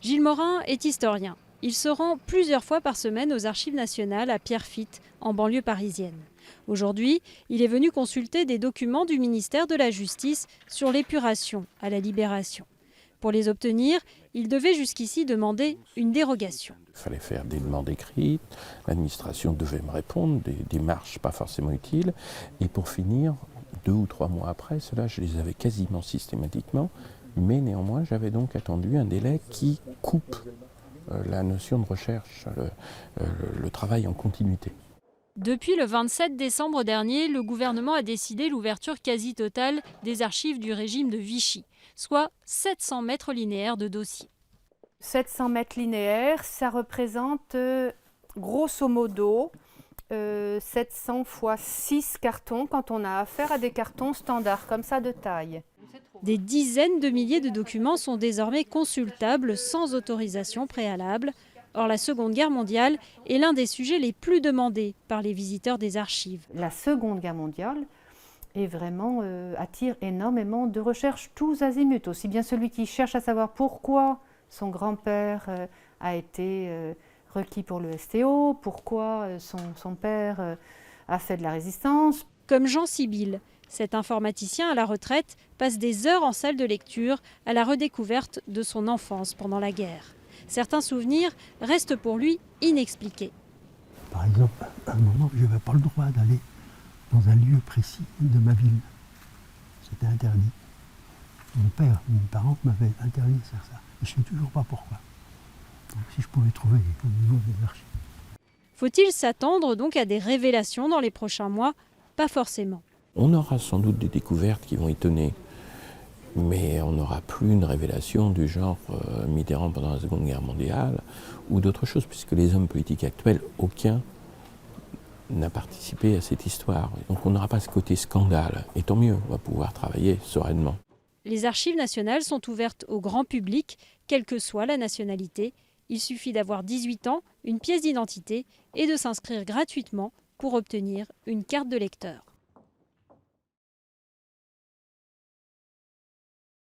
Gilles Morin est historien. Il se rend plusieurs fois par semaine aux Archives nationales à Pierrefitte, en banlieue parisienne. Aujourd'hui, il est venu consulter des documents du ministère de la Justice sur l'épuration à la Libération. Pour les obtenir, il devait jusqu'ici demander une dérogation. Il fallait faire des demandes écrites, l'administration devait me répondre, des démarches pas forcément utiles. Et pour finir, 2 ou 3 mois après, cela je les avais quasiment systématiquement, mais néanmoins j'avais donc attendu un délai qui coupe la notion de recherche, le travail en continuité. Depuis le 27 décembre dernier, le gouvernement a décidé l'ouverture quasi totale des archives du régime de Vichy, soit 700 mètres linéaires de dossiers. 700 mètres linéaires, ça représente grosso modo 700 fois 6 cartons quand on a affaire à des cartons standards comme ça de taille. Des dizaines de milliers de documents sont désormais consultables sans autorisation préalable. Or, la Seconde Guerre mondiale est l'un des sujets les plus demandés par les visiteurs des archives. La Seconde Guerre mondiale attire énormément de recherches tous azimuts, aussi bien celui qui cherche à savoir pourquoi son grand-père a été requis pour le STO, pourquoi son père a fait de la résistance. Comme Jean Sibyl, cet informaticien à la retraite passe des heures en salle de lecture à la redécouverte de son enfance pendant la guerre. Certains souvenirs restent pour lui inexpliqués. Par exemple, à un moment, je n'avais pas le droit d'aller dans un lieu précis de ma ville. C'était interdit. Mes parents m'avaient interdit de faire ça. Je ne sais toujours pas pourquoi. Donc, si je pouvais trouver au niveau des archives. Faut-il s'attendre donc à des révélations dans les prochains mois? Pas forcément. On aura sans doute des découvertes qui vont étonner, mais on n'aura plus une révélation du genre Mitterrand pendant la Seconde Guerre mondiale ou d'autres choses, puisque les hommes politiques actuels, aucun n'a participé à cette histoire. Donc on n'aura pas ce côté scandale, et tant mieux, on va pouvoir travailler sereinement. Les archives nationales sont ouvertes au grand public, quelle que soit la nationalité. Il suffit d'avoir 18 ans, une pièce d'identité et de s'inscrire gratuitement pour obtenir une carte de lecteur.